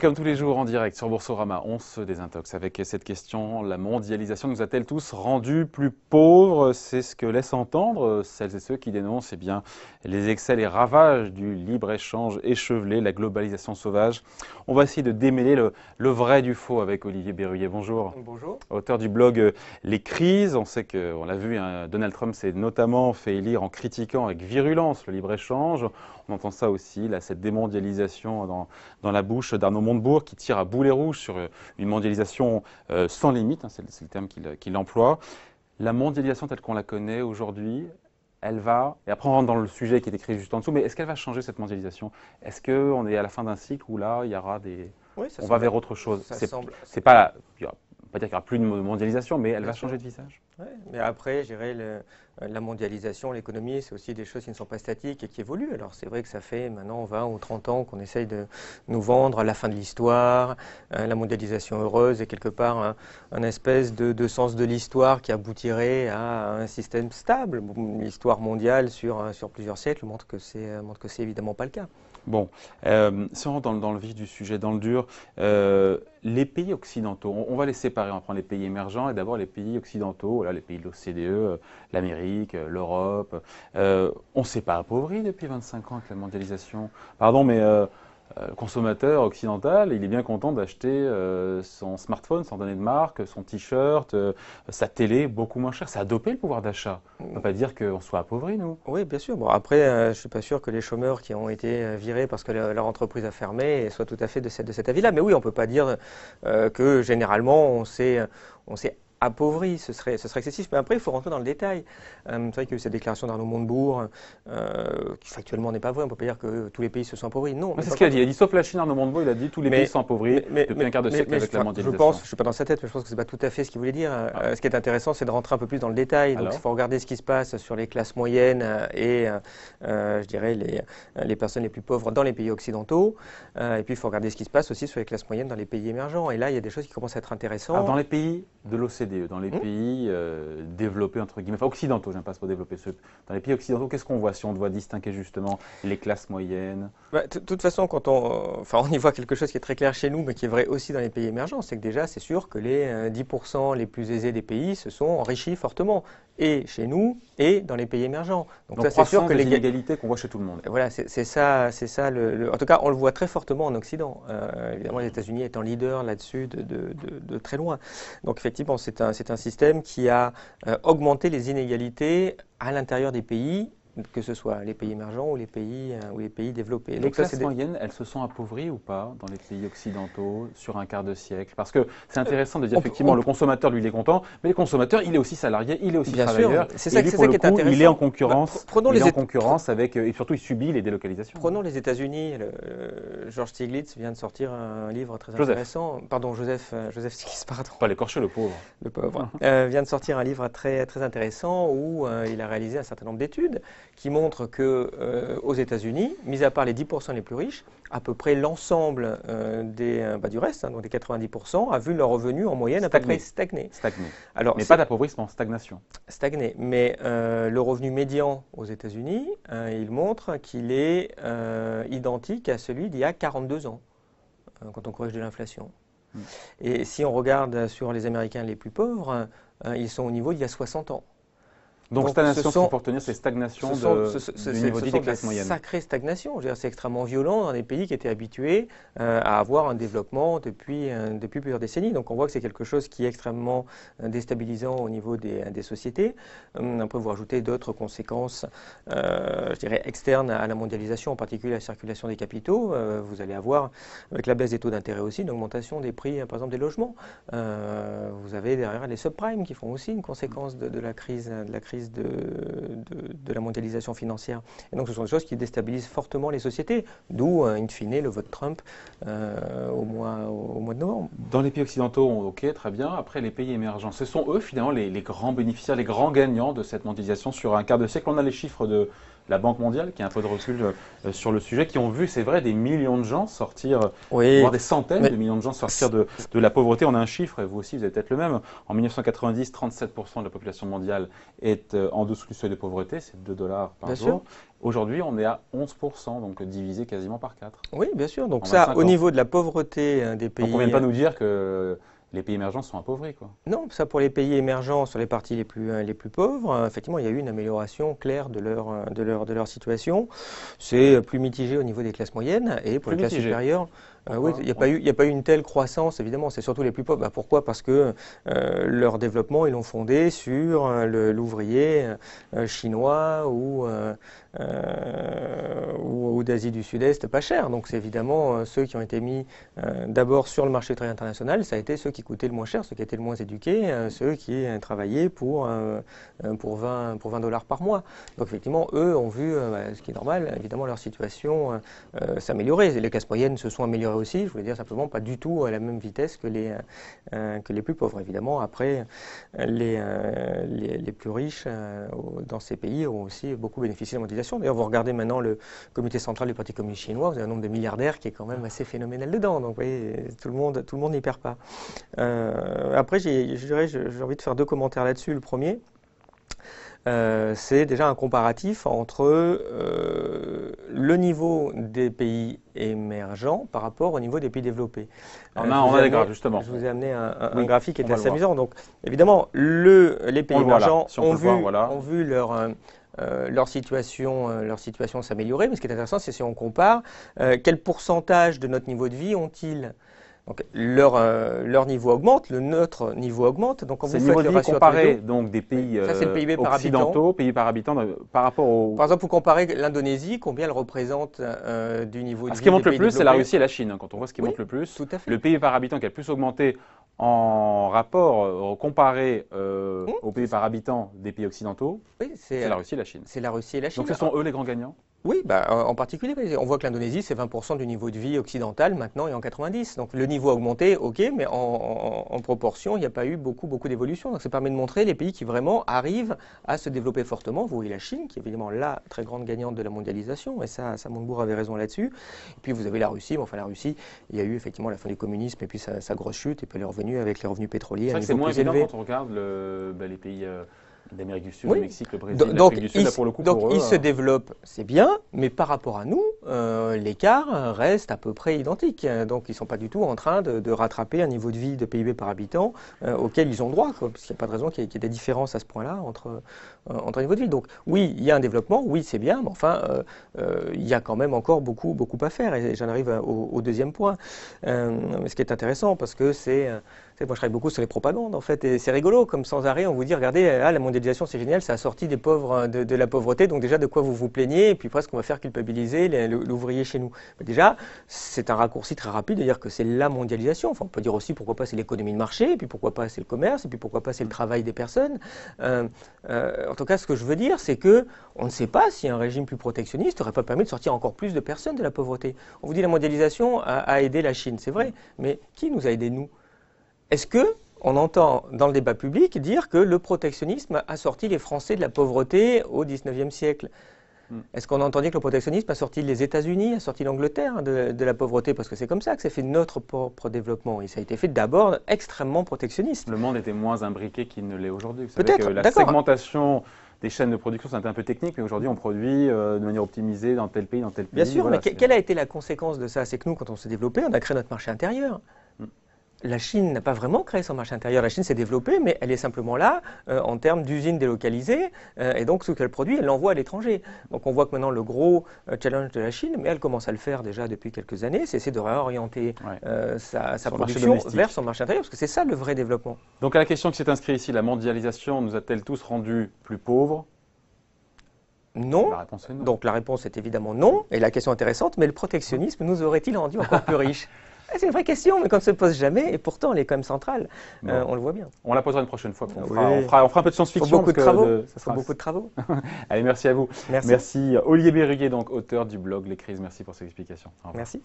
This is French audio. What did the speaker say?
comme tous les jours en direct sur Boursorama, on se désintoxe avec cette question. La mondialisation nous a-t-elle tous rendus plus pauvres? C'est ce que laissent entendre celles et ceux qui dénoncent bien, les excès, les ravages du libre-échange échevelé, la globalisation sauvage. On va essayer de démêler le vrai du faux avec Olivier Berruyer. Bonjour. Bonjour. Auteur du blog Les Crises. On sait qu'on l'a vu, hein, Donald Trump s'est notamment fait élire en critiquant avec virulence le libre-échange. On entend ça aussi, là, cette démondialisation dans la bouche d'Arnaud Montebourg qui tire à boulet rouge sur une mondialisation sans limite, hein, c'est le terme qu'il emploie. La mondialisation telle qu'on la connaît aujourd'hui, elle va, et après on rentre dans le sujet qui est écrit juste en dessous, mais est-ce qu'elle va changer cette mondialisation? Est-ce qu'on est à la fin d'un cycle où là, il y aura des... Oui, on va vers autre chose? C'est pas... On va pas dire qu'il n'y aura plus de mondialisation, mais elle va changer de visage. Ouais, mais après, je dirais, la mondialisation, l'économie, c'est aussi des choses qui ne sont pas statiques et qui évoluent. Alors c'est vrai que ça fait maintenant 20 ou 30 ans qu'on essaye de nous vendre la fin de l'histoire, la mondialisation heureuse et quelque part un espèce de sens de l'histoire qui aboutirait à un système stable. L'histoire mondiale sur plusieurs siècles montre que c'est évidemment pas le cas. Bon, si on rentre dans le vif du sujet, dans le dur, les pays occidentaux, on va les séparer, on va prendre les pays émergents et d'abord les pays occidentaux, voilà, les pays de l'OCDE, l'Amérique, l'Europe. On ne s'est pas appauvri depuis 25 ans avec la mondialisation. Pardon, mais le consommateur occidental, il est bien content d'acheter son smartphone sans donner de marque, son t-shirt, sa télé beaucoup moins cher. Ça a dopé le pouvoir d'achat. On ne peut pas dire qu'on soit appauvri, nous. Oui, bien sûr. Bon, après, je ne suis pas sûr que les chômeurs qui ont été virés parce que leur entreprise a fermé soient tout à fait de cet avis-là. Mais oui, on ne peut pas dire que généralement on s'est appauvri, ce serait excessif. Mais après, il faut rentrer dans le détail. C'est vrai que cette déclaration d'Arnaud Montebourg, qui factuellement n'est pas vraie, on ne peut pas dire que tous les pays se sont appauvris. Non. C'est ce qu'il a dit. Il a dit, sauf la Chine, Arnaud Montebourg, il a dit tous les pays sont appauvris depuis un quart de siècle avec la mondialisation. Je ne suis pas dans sa tête, mais je pense que ce n'est pas tout à fait ce qu'il voulait dire. Ce qui est intéressant, c'est de rentrer un peu plus dans le détail. Donc, il faut regarder ce qui se passe sur les classes moyennes et, je dirais, les personnes les plus pauvres dans les pays occidentaux. Et puis, il faut regarder ce qui se passe aussi sur les classes moyennes dans les pays émergents. Et là, il y a des choses qui commencent à être intéressantes. Alors, dans les pays de l'OCDE, dans les pays développés, entre guillemets, enfin occidentaux, j'aime pas trop développer dans les pays occidentaux, qu'est-ce qu'on voit si on doit distinguer justement les classes moyennes? De toute façon, quand on y voit quelque chose qui est très clair chez nous, mais qui est vrai aussi dans les pays émergents, c'est que déjà, c'est sûr que les 10% les plus aisés des pays se sont enrichis fortement, et chez nous, et dans les pays émergents. Donc ça, c'est sûr que les inégalités qu'on voit chez tout le monde. Voilà, c'est ça. En tout cas, on le voit très fortement en Occident. Évidemment, les États-Unis étant leader là-dessus de très loin. Donc effectivement, c'est un système qui a augmenté les inégalités à l'intérieur des pays, que ce soit les pays émergents ou les pays développés. Les classes moyennes, elles se sont appauvries ou pas dans les pays occidentaux sur un quart de siècle? Parce que c'est intéressant de dire effectivement le consommateur, lui, il est content, mais le consommateur, il est aussi salarié, il est aussi travailleur. C'est ça qui est intéressant. Il est en concurrence, avec, et surtout il subit les délocalisations. Prenons les États-Unis. George Stiglitz vient de sortir un livre très intéressant. Pardon, Joseph Stiglitz, pardon. Pas l'écorcher, le pauvre. Le pauvre. Vient de sortir un livre très, très intéressant où il a réalisé un certain nombre d'études qui montre qu'aux États-Unis, mis à part les 10% les plus riches, à peu près l'ensemble du reste, donc des 90%, a vu leur revenu en moyenne à peu près stagner. Alors, mais pas d'appauvrissement, stagnation. Stagner. Mais le revenu médian aux États-Unis, il montre qu'il est identique à celui d'il y a 42 ans, quand on corrige de l'inflation. Et si on regarde sur les Américains les plus pauvres, ils sont au niveau d'il y a 60 ans. Donc stagnation, ce qu'il faut retenir, c'est stagnation du niveau de vie des classes moyennes. Sacrée stagnation. C'est extrêmement violent dans des pays qui étaient habitués à avoir un développement depuis plusieurs décennies. Donc on voit que c'est quelque chose qui est extrêmement déstabilisant au niveau des sociétés. Après, vous rajoutez d'autres conséquences, je dirais, externes à la mondialisation, en particulier la circulation des capitaux. Vous allez avoir, avec la baisse des taux d'intérêt aussi, une augmentation des prix, par exemple, des logements. Vous avez derrière les subprimes qui font aussi une conséquence de la crise de la mondialisation financière. Et donc ce sont des choses qui déstabilisent fortement les sociétés, d'où, in fine, le vote Trump au mois de novembre. Dans les pays occidentaux, ok, très bien. Après, les pays émergents, ce sont eux, finalement, les grands bénéficiaires, les grands gagnants de cette mondialisation sur un quart de siècle. On a les chiffres de la Banque mondiale qui a un peu de recul sur le sujet, qui ont vu, c'est vrai, des millions de gens sortir, Oui, voire des centaines mais de millions de gens sortir de la pauvreté. On a un chiffre, et vous aussi, vous avez peut-être le même. En 1990, 37% de la population mondiale est en dessous du seuil de pauvreté, c'est 2 dollars par bien jour. sûr. Aujourd'hui, on est à 11%, donc divisé quasiment par 4 Oui, bien sûr. Donc en ça, 25 au ans. niveau de la pauvreté des Donc on ne pays, vient pas nous dire que les pays émergents sont appauvris, quoi. non, ça pour les pays émergents sur les parties les plus pauvres, effectivement, il y a eu une amélioration claire de leur situation. C'est plus mitigé au niveau des classes moyennes et pour Plus les classes mitigé. supérieures. Oui, Pourquoi? il y a pas eu une telle croissance, évidemment, c'est surtout les plus pauvres. Bah, pourquoi? Parce que leur développement, ils l'ont fondé sur l'ouvrier chinois ou d'Asie du Sud-Est pas cher. Donc c'est évidemment ceux qui ont été mis d'abord sur le marché du travail international, ça a été ceux qui coûtaient le moins cher, ceux qui étaient le moins éduqués, ceux qui travaillaient pour 20 dollars par mois. Donc effectivement, eux ont vu, ce qui est normal, évidemment, leur situation s'améliorer. Les classes moyennes se sont améliorées aussi, je voulais dire simplement pas du tout à la même vitesse que les plus pauvres. Évidemment, après, les plus riches dans ces pays ont aussi beaucoup bénéficié de la mondialisation. D'ailleurs, vous regardez maintenant le comité central du Parti communiste chinois, vous avez un nombre de milliardaires qui est quand même assez phénoménal dedans. Donc, vous voyez, tout le monde n'y perd pas. Après, j'ai envie de faire 2 commentaires là-dessus. Le premier, c'est déjà un comparatif entre le niveau des pays émergents par rapport au niveau des pays développés. On a des graphes, justement. Je vous ai amené un Oui, graphique qui on est va le assez voir. amusant. Donc, évidemment, les pays On le voit là. émergents Si on peut le voir, voilà. ont vu leur situation s'améliorer. Mais ce qui est intéressant, c'est si on compare, quel pourcentage de notre niveau de vie ont-ils? Donc leur niveau augmente, notre niveau augmente. Donc quand C'est vous le faites niveau le de vie ratio entre les comparé deux, donc des pays ça c'est le PIB par habitant. occidentaux, pays par habitant, par rapport au. Par exemple, vous comparez l'Indonésie, combien elle représente du niveau de Ce vie qui monte des le pays plus, c'est la développés. Russie et la Chine. Quand on voit ce qui Oui, monte le plus, tout à fait. le PIB par habitant qui a le plus augmenté en rapport comparé Hum, au PIB par habitant des pays occidentaux, Oui, c'est la Russie et la Chine. c'est la Russie et la Chine. Donc ce sont eux les grands gagnants. Oui, bah, en particulier, on voit que l'Indonésie, c'est 20% du niveau de vie occidental maintenant et en 90. Donc le niveau a augmenté, ok, mais en proportion, il n'y a pas eu beaucoup d'évolution. Donc ça permet de montrer les pays qui vraiment arrivent à se développer fortement. Vous voyez la Chine, qui est évidemment la très grande gagnante de la mondialisation, et ça Montebourg avait raison là-dessus. Et puis vous avez la Russie, mais enfin la Russie, il y a eu effectivement la fin du communisme et puis sa grosse chute, et puis elle est revenue avec les revenus pétroliers C'est à un vrai que c'est niveau moins plus évident élevé. quand on regarde les pays d'Amérique du Sud, Oui. le Mexique, le Brésil, Donc, l'Afrique du Sud, là pour le coup donc pour eux. ils se développent, c'est bien, mais par rapport à nous, l'écart reste à peu près identique. Donc ils ne sont pas du tout en train de rattraper un niveau de vie de PIB par habitant auquel ils ont droit, quoi, parce qu'il n'y a pas de raison qu'il y ait des différences à ce point-là entre niveaux de vie. Donc oui, il y a un développement, oui c'est bien, mais enfin il y a quand même encore beaucoup à faire. Et j'en arrive au deuxième point. Ce qui est intéressant, parce que moi, je travaille beaucoup sur les propagandes, en fait, et c'est rigolo, comme sans arrêt, on vous dit, regardez, la mondialisation, c'est génial, ça a sorti des pauvres de la pauvreté, donc déjà, de quoi vous vous plaignez, et puis presque, on va faire culpabiliser l'ouvrier chez nous. Mais déjà, c'est un raccourci très rapide de dire que c'est la mondialisation. Enfin, on peut dire aussi, pourquoi pas, c'est l'économie de marché, et puis pourquoi pas, c'est le commerce, et puis pourquoi pas, c'est le travail des personnes. En tout cas, ce que je veux dire, c'est que on ne sait pas si un régime plus protectionniste n'aurait pas permis de sortir encore plus de personnes de la pauvreté. On vous dit, la mondialisation a aidé la Chine, c'est vrai, mais qui nous a aidés, nous ? Est-ce qu'on entend dans le débat public dire que le protectionnisme a sorti les Français de la pauvreté au XIXe siècle? Est-ce qu'on entend dire que le protectionnisme a sorti les États-Unis, a sorti l'Angleterre de la pauvreté? Parce que c'est comme ça que s'est fait notre propre développement. Et ça a été fait d'abord extrêmement protectionniste. Le monde était moins imbriqué qu'il ne l'est aujourd'hui. Vous savez Peut-être, que la d'accord. segmentation des chaînes de production, c'est un peu technique, mais aujourd'hui, on produit de manière optimisée dans tel pays, dans tel pays. Bien sûr, Voilà, mais quelle a été la conséquence de ça? C'est que nous, quand on s'est développé, on a créé notre marché intérieur. La Chine n'a pas vraiment créé son marché intérieur. La Chine s'est développée, mais elle est simplement là en termes d'usines délocalisées. Et donc, ce qu'elle produit, elle l'envoie à l'étranger. Donc, on voit que maintenant, le gros challenge de la Chine, mais elle commence à le faire déjà depuis quelques années, c'est essayer de réorienter sa production vers son marché intérieur, parce que c'est ça le vrai développement. Donc, à la question qui s'est inscrite ici, la mondialisation nous a-t-elle tous rendus plus pauvres? Non. La réponse est non. Donc, la réponse est évidemment non. Et la question intéressante, mais le protectionnisme nous aurait-il rendus encore plus riches? C'est une vraie question, mais qu'on ne se pose jamais, et pourtant elle est quand même centrale. Bon. On le voit bien. On la posera une prochaine fois. On Oui. fera un peu de science-fiction. Beaucoup de travaux. Ça sera... beaucoup de travaux. Allez, merci à vous. Merci. Merci Olivier Berruguet, donc auteur du blog Les Crises. Merci pour ces explications. Merci.